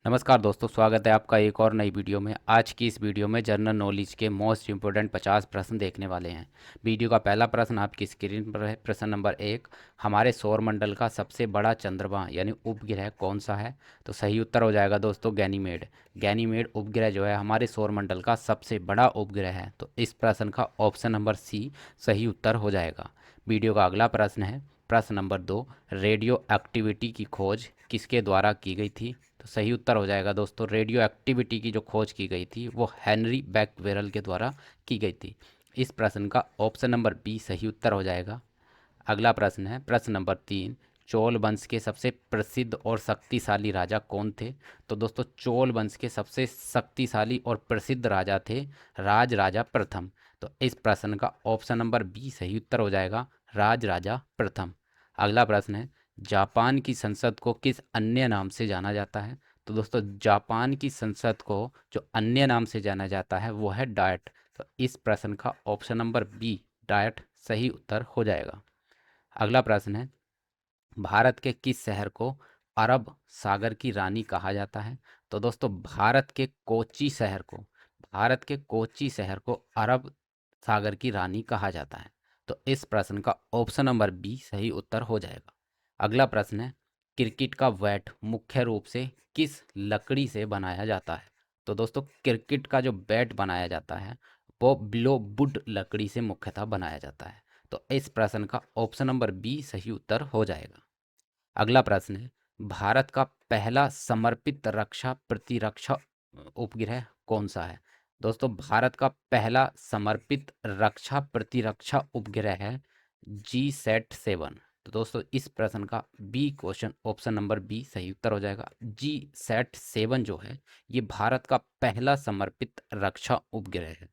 नमस्कार दोस्तों, स्वागत है आपका एक और नई वीडियो में। आज की इस वीडियो में जनरल नॉलेज के मोस्ट इंपोर्टेंट 50 प्रश्न देखने वाले हैं। वीडियो का पहला प्रश्न आपकी स्क्रीन पर है। प्रश्न नंबर 1, हमारे सौरमंडल का सबसे बड़ा चंद्रमा यानी उपग्रह कौन सा है? तो सही उत्तर हो जाएगा दोस्तों गैनीमेड। गैनीमेड उपग्रह जो है हमारे सौरमंडल का सबसे बड़ा उपग्रह है। तो इस प्रश्न का ऑप्शन नंबर सी सही उत्तर हो जाएगा। वीडियो का अगला प्रश्न है प्रश्न नंबर 2, रेडियो एक्टिविटी की खोज किसके द्वारा की गई थी? तो सही उत्तर हो जाएगा दोस्तों, रेडियो एक्टिविटी की जो खोज की गई थी वो हेनरी बैक्वेरल के द्वारा की गई थी। इस प्रश्न का ऑप्शन नंबर बी सही उत्तर हो जाएगा। अगला प्रश्न है प्रश्न नंबर 3, चोल वंश के सबसे प्रसिद्ध और शक्तिशाली राजा कौन थे? तो दोस्तों चोल वंश के सबसे शक्तिशाली और प्रसिद्ध राजा थे राज राजा प्रथम। तो इस प्रश्न का ऑप्शन नंबर बी सही उत्तर हो जाएगा, राज राजा प्रथम। अगला प्रश्न है, जापान की संसद को किस अन्य नाम से जाना जाता है? तो दोस्तों जापान की संसद को जो अन्य नाम से जाना जाता है वो है डायट। तो इस प्रश्न का ऑप्शन नंबर बी डायट सही उत्तर हो जाएगा। अगला प्रश्न है, भारत के किस शहर को अरब सागर की रानी कहा जाता है? तो दोस्तों भारत के कोची शहर को अरब सागर की रानी कहा जाता है। तो इस प्रश्न का ऑप्शन नंबर बी सही उत्तर हो जाएगा। अगला प्रश्न है, क्रिकेट का बैट मुख्य रूप से किस लकड़ी से बनाया जाता है? तो दोस्तों क्रिकेट का जो बैट बनाया जाता है वो बिलो वुड लकड़ी से मुख्यतः बनाया जाता है। तो इस प्रश्न का ऑप्शन नंबर बी सही उत्तर हो जाएगा। अगला प्रश्न है, भारत का पहला समर्पित रक्षा प्रतिरक्षा उपग्रह कौन सा है? दोस्तों भारत का पहला समर्पित रक्षा प्रतिरक्षा उपग्रह है G-SAT-7। तो दोस्तों इस प्रश्न का B question option number B सही उत्तर हो जाएगा। G-SAT-7 जो है ये भारत का पहला समर्पित रक्षा उपग्रह है।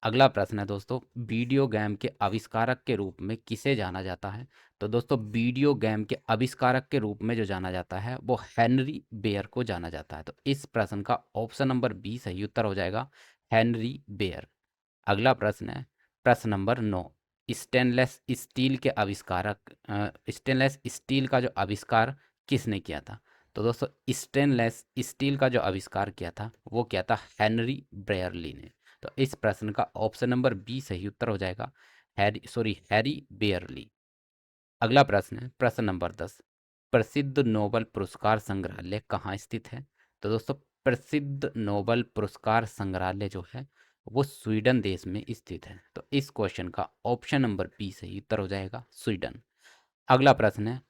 अगला प्रश्न है दोस्तों, वीडियो गेम के आविष्कारक के रूप में किसे जाना जाता है? तो दोस्तों वीडियो गेम के आविष्कारक के रूप में जो जाना जाता है वो हेनरी बेयर को जाना जाता है। तो इस प्रश्न का ऑप्शन नंबर बी सही उत्तर हो जाएगा, हेनरी बेयर। अगला प्रश्न है प्रश्न नंबर 9, स्टेनलेस स्टील के आविष्कारक स्टेनलेस स्टील का जो आविष्कार किसने किया था? तो दोस्तों स्टेनलेस स्टील का जो आविष्कार किया था वो क्या था, हेनरी ब्रेयरली ने। तो इस प्रश्न का ऑप्शन नंबर बी सही उत्तर हो जाएगा, हैरी बेयरली। अगला प्रश्न है प्रश्न नंबर 10, प्रसिद्ध नोबल पुरस्कार संग्रहालय कहाँ स्थित है? तो दोस्तों प्रसिद्ध नोबल पुरस्कार संग्रहालय जो है वो स्वीडन देश में स्थित है। तो इस क्वेश्चन का ऑप्शन नंबर बी सही उत्तर हो जाएगा, स्वीडन। अगला प्रश्न है,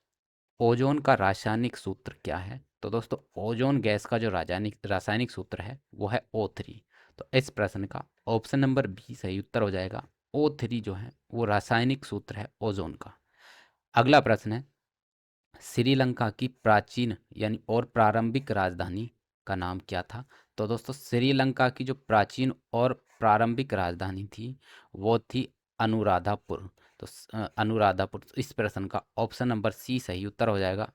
ओजोन का रासायनिक सूत्र क्या है? तो दोस्तों ओजोन गैस का जो रासायनिक रासायनिक सूत्र है वो है O3। तो इस प्रश्न का ऑप्शन नंबर बी सही उत्तर हो जाएगा, O3 जो है वो रासायनिक सूत्र है ओजोन का। अगला प्रश्न है, श्रीलंका की प्राचीन यानी और प्रारंभिक राजधानी का नाम क्या था? तो दोस्तों श्रीलंका की जो प्राचीन और प्रारंभिक राजधानी थी वो थी अनुराधापुर। तो अनुराधापुर। तो इस प्रश्न का ऑप्शन नंबर सी सही उत्तर हो जाएगा,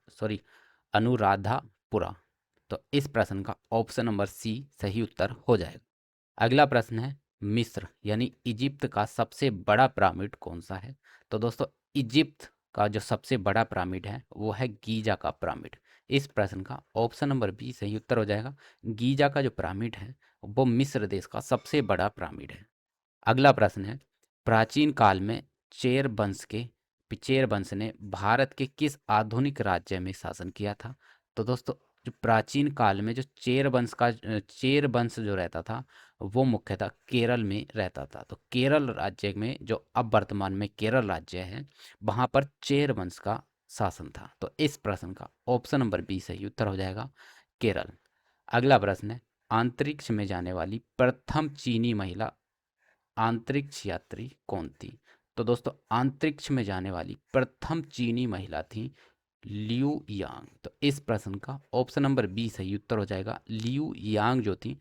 अनुराधापुरा। तो इस प्रश्न का ऑप्शन नंबर सी सही उत्तर हो जाएगा। अगला प्रश्न है, मिस्र यानी इजिप्ट का सबसे बड़ा पिरामिड कौन सा है? तो दोस्तों इजिप्ट का जो सबसे बड़ा पिरामिड है वो है गीजा का पिरामिड। इस प्रश्न का ऑप्शन नंबर बी सही उत्तर हो जाएगा। गीजा का जो पिरामिड है वो मिस्र देश का सबसे बड़ा पिरामिड है। अगला प्रश्न है, प्राचीन काल में चेर वंश के चेर वंश ने भारत के किस आधुनिक राज्य में शासन किया था? तो दोस्तों जो प्राचीन काल में जो चेर वंश जो रहता था वो मुख्यतः केरल में रहता था। तो केरल राज्य में जो अब वर्तमान में केरल राज्य है वहाँ पर चेर वंश का शासन था। तो इस प्रश्न का ऑप्शन नंबर बी सही उत्तर हो जाएगा, केरल। अगला प्रश्न है, अंतरिक्ष में जाने वाली प्रथम चीनी महिला अंतरिक्ष यात्री कौन थी? तो दोस्तों अंतरिक्ष में जाने वाली प्रथम चीनी महिला थी लियू यांग। तो इस प्रश्न का ऑप्शन नंबर बी सही उत्तर हो जाएगा, लियू यांग जो थी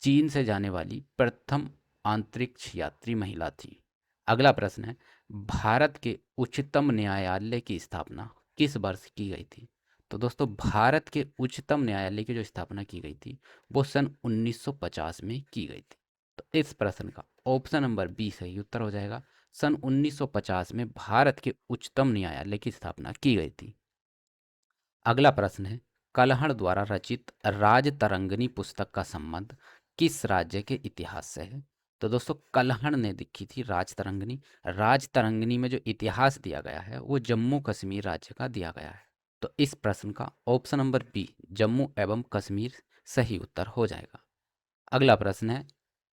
चीन से जाने वाली प्रथम अंतरिक्ष यात्री महिला थी। अगला प्रश्न है, भारत के उच्चतम न्यायालय की स्थापना किस वर्ष की गई थी? तो दोस्तों भारत के उच्चतम न्यायालय की जो स्थापना की गई थी वो सन 1950 में की गई थी। तो इस प्रश्न का ऑप्शन नंबर बी सही उत्तर हो जाएगा, सन 1950 में भारत के उच्चतम न्यायालय की स्थापना की गई थी। अगला प्रश्न है, कलहड़ द्वारा रचित राजतरंगिणी पुस्तक का संबंध किस राज्य के इतिहास से है? तो दोस्तों कलहड़ ने लिखी थी राजतरंगिणी। राजतरंगिणी में जो इतिहास दिया गया है वो जम्मू कश्मीर राज्य का दिया गया है। तो इस प्रश्न का ऑप्शन नंबर बी जम्मू एवं कश्मीर सही उत्तर हो जाएगा। अगला प्रश्न है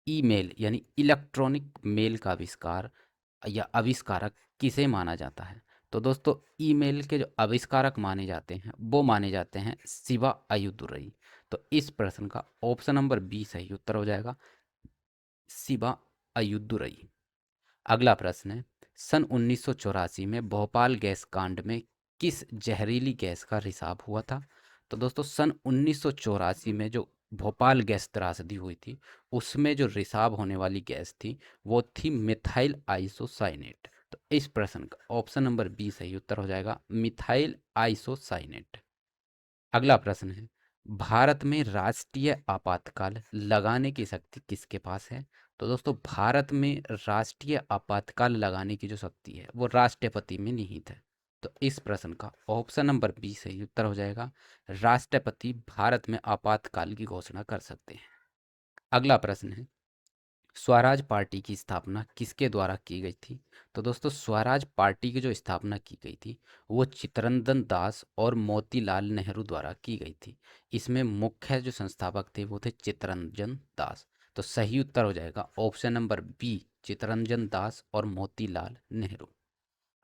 ईमेल यानी इलेक्ट्रॉनिक मेल का आविष्कार या आविष्कारक किसे माना जाता है? तो दोस्तों ईमेल के जो आविष्कारक माने जाते हैं वो माने जाते हैं शिवा अय्युदुरई। तो इस प्रश्न का ऑप्शन नंबर बी सही उत्तर हो जाएगा, शिवा अय्युदुरई। अगला प्रश्न है सन 1984 में भोपाल गैस कांड में किस जहरीली गैस का रिसाव हुआ था? तो दोस्तों सन 1984 में जो भोपाल गैस त्रासदी हुई थी उसमें जो रिसाव होने वाली गैस थी वो थी मिथाइल आइसोसाइनेट। तो इस प्रश्न का ऑप्शन नंबर बी सही उत्तर हो जाएगा, मिथाइल आइसोसाइनेट। अगला प्रश्न है भारत में राष्ट्रीय आपातकाल लगाने की शक्ति किसके पास है? तो दोस्तों भारत में राष्ट्रीय आपातकाल लगाने की जो शक्ति है वो राष्ट्रपति में निहित है। तो इस प्रश्न का ऑप्शन नंबर बी सही उत्तर हो जाएगा, राष्ट्रपति भारत में आपातकाल की घोषणा कर सकते हैं। अगला प्रश्न है स्वराज पार्टी की स्थापना किसके द्वारा की गई थी? तो दोस्तों स्वराज पार्टी की जो स्थापना की गई थी वो चित्तरंजन दास और मोतीलाल नेहरू द्वारा की गई थी। इसमें मुख्य जो संस्थापक थे वो थे चित्तरंजन दास। तो सही उत्तर हो जाएगा option number B Chittaranjan Das और मोतीलाल नेहरू।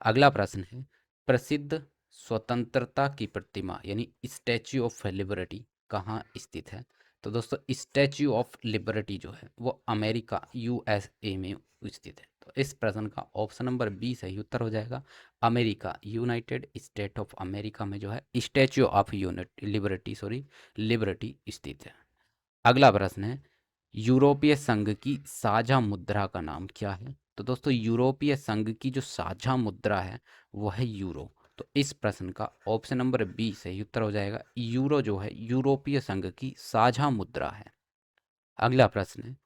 अगला प्रश्न है प्रसिद्ध स्वतंत्रता की प्रतिमा यानी स्टैच्यू ऑफ लिबर्टी कहाँ स्थित है? तो दोस्तों स्टैच्यू ऑफ लिबर्टी जो है वो अमेरिका यूएसए में स्थित है। तो इस प्रश्न का ऑप्शन नंबर बी सही उत्तर हो जाएगा, America United state of America में जो है statue of unit liberty liberty स्थित है। अगला प्रश्न है यूरोपीय संघ की साझा मुद्रा का नाम क्या है? तो दोस्तों यूरोपीय संघ की जो साझा मुद्रा है वो है यूरो। तो इस प्रश्न का ऑप्शन नंबर बी सही उत्तर हो जाएगा, यूरो जो है यूरोपीय संघ की साझा मुद्रा है। अगला प्रश्न है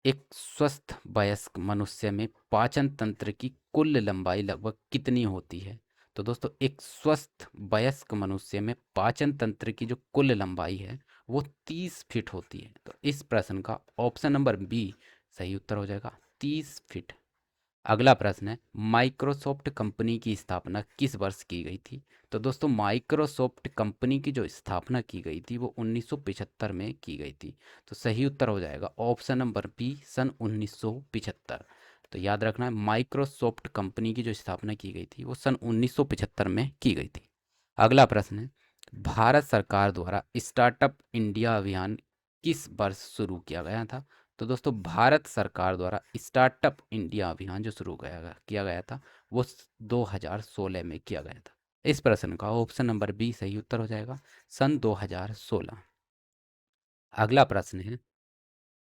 एक स्वस्थ वयस्क मनुष्य में पाचन तंत्र की कुल लंबाई लगभग कितनी होती है? तो दोस्तों एक स्वस्थ वयस्क मनुष्य में पाचन तंत्र की जो कुल लंबाई है वो 30 फीट होती है। तो इस प्रश्न का ऑप्शन नंबर बी सही उत्तर हो जाएगा, 30 फीट। अगला प्रश्न है माइक्रोसॉफ्ट कंपनी की स्थापना किस वर्ष की गई थी? तो दोस्तों माइक्रोसॉफ्ट कंपनी की जो स्थापना की गई थी वो 1975 में की गई थी। तो सही उत्तर हो जाएगा ऑप्शन नंबर बी सन 1975। तो याद रखना है माइक्रोसॉफ्ट कंपनी की जो स्थापना की गई थी वो सन 1975 में की गई थी। अगला प्रश्न है भारत सरकार द्वारा स्टार्टअप इंडिया अभियान किस वर्ष शुरू किया गया था? तो दोस्तों भारत सरकार द्वारा स्टार्टअप इंडिया अभियान जो किया गया था वो 2016 में किया गया था। इस प्रश्न का ऑप्शन नंबर बी सही उत्तर हो जाएगा, सन 2016। अगला प्रश्न है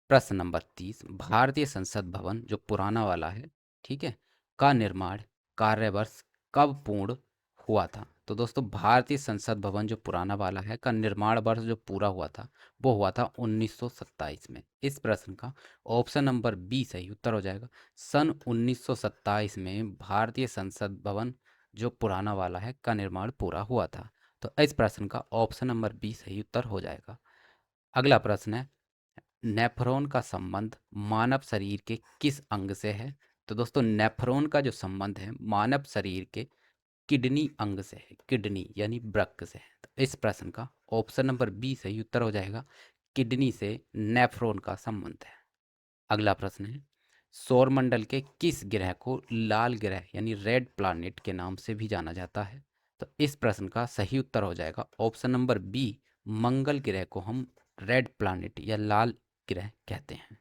प्रश्न नंबर 30 भारतीय संसद भवन जो पुराना वाला है, ठीक है, का निर्माण कार्यवर्ष कब पूर्ण हुआ था? तो दोस्तों भारतीय संसद भवन जो पुराना वाला है का निर्माण वर्ष जो पूरा हुआ था वो हुआ था 1927 में। इस प्रश्न का ऑप्शन नंबर बी सही उत्तर हो जाएगा, सन 1927 में भारतीय संसद भवन जो पुराना वाला है का निर्माण पूरा हुआ था। तो इस प्रश्न का ऑप्शन नंबर बी सही उत्तर हो जाएगा। अगला प्रश्न है नेफ्रॉन का संबंध मानव शरीर के किस अंग से है? तो दोस्तों नेफ्रॉन का जो संबंध है मानव शरीर के किडनी अंग से है, किडनी यानी वृक्क से है। तो इस प्रश्न का ऑप्शन नंबर बी सही उत्तर हो जाएगा, किडनी से नेफ्रॉन का संबंध है। अगला प्रश्न है सौरमंडल के किस ग्रह को लाल ग्रह यानी रेड प्लैनेट के नाम से भी जाना जाता है? तो इस प्रश्न का सही उत्तर हो जाएगा ऑप्शन नंबर बी, मंगल ग्रह को हम रेड प्लैनेट या लाल ग्रह कहते हैं।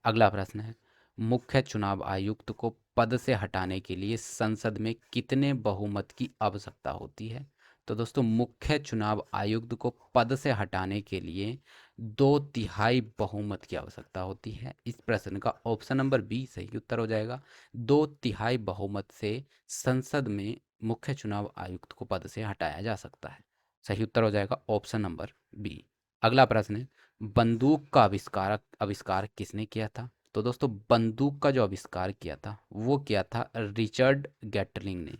अगला प्रश्न है मुख्य चुनाव आयुक्त को पद से हटाने के लिए संसद में कितने बहुमत की आवश्यकता होती है? तो दोस्तों मुख्य चुनाव आयुक्त को पद से हटाने के लिए 2/3 बहुमत की आवश्यकता होती है। इस प्रश्न का ऑप्शन नंबर बी सही उत्तर हो जाएगा, 2/3 बहुमत से संसद में मुख्य चुनाव आयुक्त को पद से हटाया जा सकता है। सही उत्तर हो जाएगा ऑप्शन नंबर बी। अगला प्रश्न है बंदूक का आविष्कार किसने किया था? तो दोस्तों बंदूक का जो आविष्कार किया था वो किया था रिचर्ड गैटलिंग ने।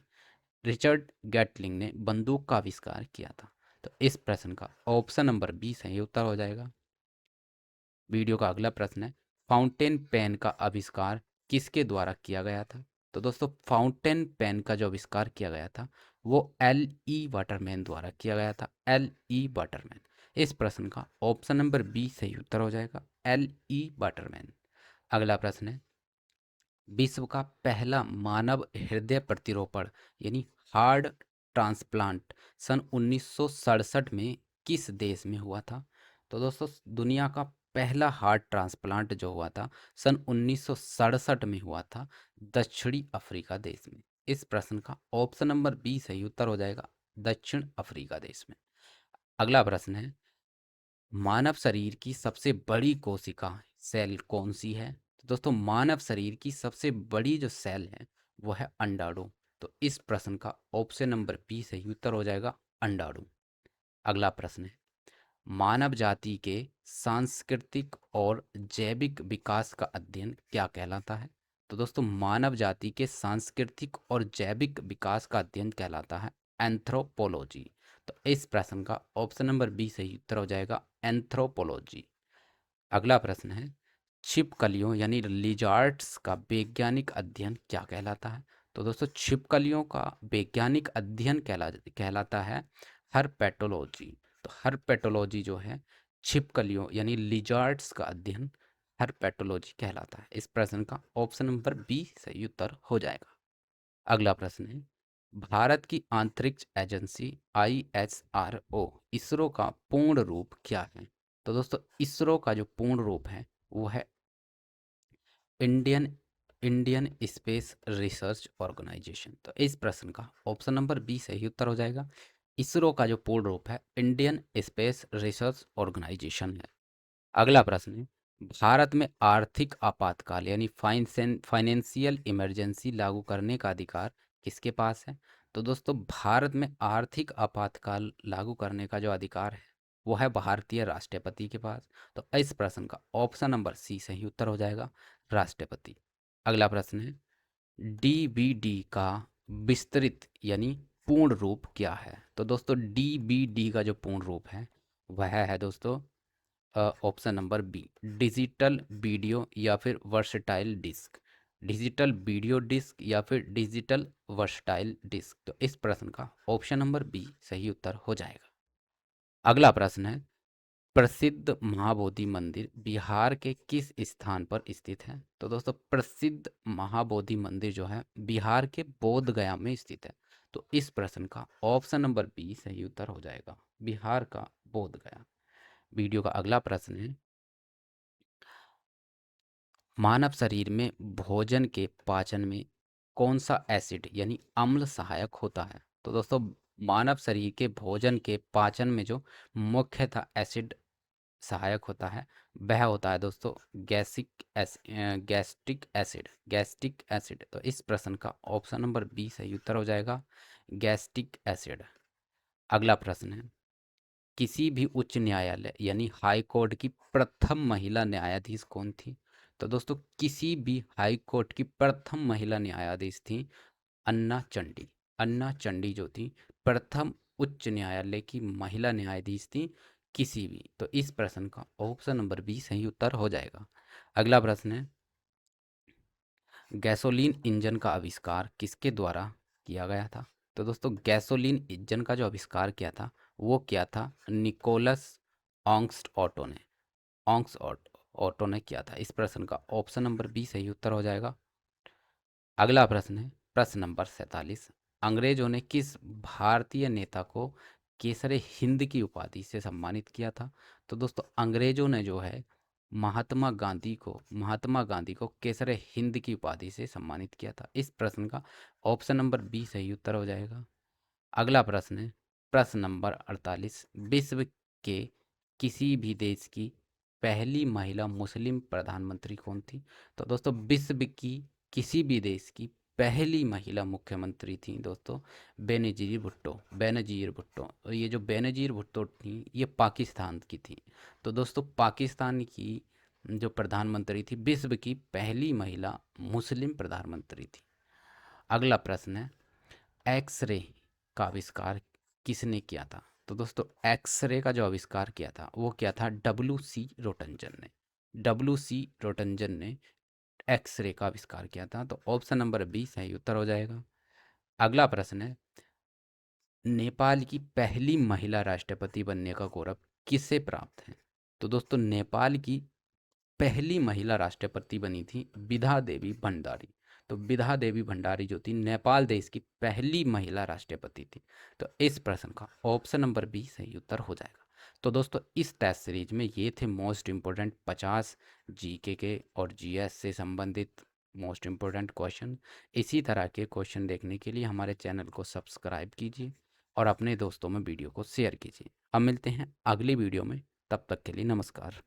रिचर्ड गैटलिंग ने बंदूक का आविष्कार किया था। तो इस प्रश्न का ऑप्शन नंबर बी सही उत्तर हो जाएगा। वीडियो का अगला प्रश्न है, फाउंटेन पेन का आविष्कार किसके द्वारा किया गया था? तो दोस्तों फाउंटेन पेन का जो आविष्कार किया गया था वो एल ई वाटरमैन द्वारा किया गया था, एल ई वाटरमैन। इस प्रश्न का ऑप्शन नंबर बी सही उत्तर हो जाएगा, एल ई वाटरमैन। अगला प्रश्न है, विश्व का पहला मानव हृदय प्रतिरोपण यानी हार्ट ट्रांसप्लांट सन 1967 में किस देश में हुआ था? तो दोस्तों दुनिया का पहला हार्ट ट्रांसप्लांट जो हुआ था सन 1967 में हुआ था दक्षिणी अफ्रीका देश में। इस प्रश्न का ऑप्शन नंबर बी सही उत्तर हो जाएगा, दक्षिण अफ्रीका देश में। अगला प्रश्न है, मानव शरीर की सबसे बड़ी कोशिका सेल कौन सी है? तो दोस्तों मानव शरीर की सबसे बड़ी जो सेल है वो है अंडाणु। तो इस प्रश्न का ऑप्शन नंबर बी सही उत्तर हो जाएगा, अंडाणु। अगला प्रश्न है, मानव जाति के सांस्कृतिक और जैविक विकास का अध्ययन क्या कहलाता है? तो दोस्तों मानव जाति के सांस्कृतिक और जैविक विकास का अध्ययन कहलाता है एंथ्रोपोलॉजी। तो इस प्रश्न का ऑप्शन नंबर बी सही उत्तर हो जाएगा, एंथ्रोपोलॉजी। अगला प्रश्न है, छिपकलियों यानी लिजार्ड्स का वैज्ञानिक अध्ययन क्या कहलाता है? तो दोस्तों छिपकलियों का वैज्ञानिक अध्ययन कहलाता है हर्पेटोलॉजी। तो हर्पेटोलॉजी जो है छिपकलियों यानी लिजार्ड्स का अध्ययन हर्पेटोलॉजी कहलाता है। इस प्रश्न का ऑप्शन नंबर बी सही उत्तर हो जाएगा। अगला प्रश्न है, भारत की अंतरिक्ष एजेंसी ISRO इसरो का पूर्ण रूप क्या है? तो दोस्तों इसरो का जो पूर्ण रूप है वो है Indian Indian space research organisation. तो इस प्रश्न का ऑप्शन नंबर बी सही उत्तर हो जाएगा। इसरो का जो पूर्ण रूप है इंडियन स्पेस रिसर्च ऑर्गेनाइजेशन है। अगला प्रश्न है, भारत में आर्थिक आपातकाल यानी फाइनेंशियल इमरजेंसी लागू करने का अधिकार किसके पास है? तो दोस्तों भारत में आर्थिक आपातकाल लागू करने का जो अधिकार है वो है भारतीय राष्ट्रपति के पास। तो इस प्रश्न का ऑप्शन नंबर सी सही उत्तर हो जाएगा, राष्ट्रपति। अगला प्रश्न है, डीबीडी का विस्तृत यानी पूर्ण रूप क्या है? तो दोस्तों डीबीडी का जो पूर्ण रूप है वह है दोस्तों option number B, digital video या फिर versatile disc. Digital video disc या फिर डिजिटल वर्सटाइल डिस्क। तो इस प्रश्न का ऑप्शन नंबर बी सही उत्तर हो जाएगा। अगला प्रश्न है, प्रसिद्ध महाबोधि मंदिर बिहार के किस स्थान पर स्थित है? तो दोस्तों प्रसिद्ध महाबोधि मंदिर जो है बिहार के बोध गया में स्थित है। तो इस प्रश्न का ऑप्शन नंबर बी सही उत्तर हो जाएगा, बिहार का बोध गया। वीडियो का अगला प्रश्न है, मानव शरीर में भोजन के पाचन में कौन सा एसिड यानी अम्ल सहायक होता है? तो दोस्तों मानव शरीर के भोजन के पाचन में जो मुख्यतः एसिड सहायक होता है वह होता है दोस्तों गैस्ट्रिक एसिड, गैस्ट्रिक एसिड। तो इस प्रश्न का ऑप्शन नंबर बी सही उत्तर हो जाएगा, गैस्ट्रिक एसिड। अगला प्रश्न है, किसी भी उच्च न्यायालय यानी हाई कोर्ट की प्रथम महिला न्यायाधीश कौन थी? तो दोस्तों किसी भी हाई कोर्ट की प्रथम महिला न्यायाधीश थी अन्ना चंडी। अन्ना चंडी जो थी प्रथम उच्च न्यायालय की महिला न्यायाधीश थी किसी भी। तो इस प्रश्न का ऑप्शन नंबर बी सही उत्तर हो जाएगा। अगला प्रश्न है, गैसोलीन इंजन का आविष्कार किसके द्वारा किया गया था? तो दोस्तों गैसोलीन इंजन का जो आविष्कार किया था वो किया था निकोलस ऑंग्स्ट ऑटो ने, ऑटो ने किया था। इस प्रश्न का ऑप्शन नंबर बी सही उत्तर हो जाएगा। अगला प्रश्न है प्रश्न नंबर 47, अंग्रेजों ने किस भारतीय नेता को केसरे हिंद की उपाधि से सम्मानित किया था? तो दोस्तों अंग्रेजों ने जो है महात्मा गांधी को केसरे हिंद की उपाधि से सम्मानित किया था। इस प्रश्न का ऑप्शन नंबर बी सही उत्तर हो जाएगा। अगला प्रश्न है प्रश्न नंबर 48, विश्व के किसी भी देश की पहली महिला मुस्लिम प्रधानमंत्री कौन थी? तो दोस्तों विश्व की किसी भी देश की पहली महिला मुख्यमंत्री थी दोस्तों बेनजीर भुट्टो, बेनजीर भुट्टो। और ये जो बेनजीर भुट्टो थी ये पाकिस्तान की थी। तो दोस्तों पाकिस्तान की जो प्रधानमंत्री थी विश्व की पहली महिला मुस्लिम प्रधानमंत्री थी। अगला प्रश्न है, एक्सरे का आविष्कार किसने किया था? तो दोस्तों एक्सरे का जो आविष्कार किया था वो क्या था, डब्ल्यू सी रोटंजन ने। डब्ल्यू सी रोटंजन ने एक्सरे का आविष्कार किया था, तो ऑप्शन नंबर बी सही उत्तर हो जाएगा। अगला प्रश्न है, नेपाल की पहली महिला राष्ट्रपति बनने का गौरव किसे प्राप्त है? तो दोस्तों नेपाल की पहली महिला राष्ट्रपति बनी थी विधा देवी भंडारी। तो विधा देवी भंडारी जो थी नेपाल देश की पहली महिला राष्ट्रपति थी। तो इस प्रश्न का ऑप्शन नंबर बी सही उत्तर हो जाएगा। तो दोस्तों इस टेस्ट सीरीज में ये थे मोस्ट इम्पोर्टेंट 50 जीके के और जीएस से संबंधित मोस्ट इम्पोर्टेंट क्वेश्चन। इसी तरह के क्वेश्चन देखने के लिए हमारे चैनल को सब्सक्राइब कीजिए और अपने दोस्तों में वीडियो को शेयर कीजिए। अब मिलते हैं अगली वीडियो में, तब तक के लिए नमस्कार।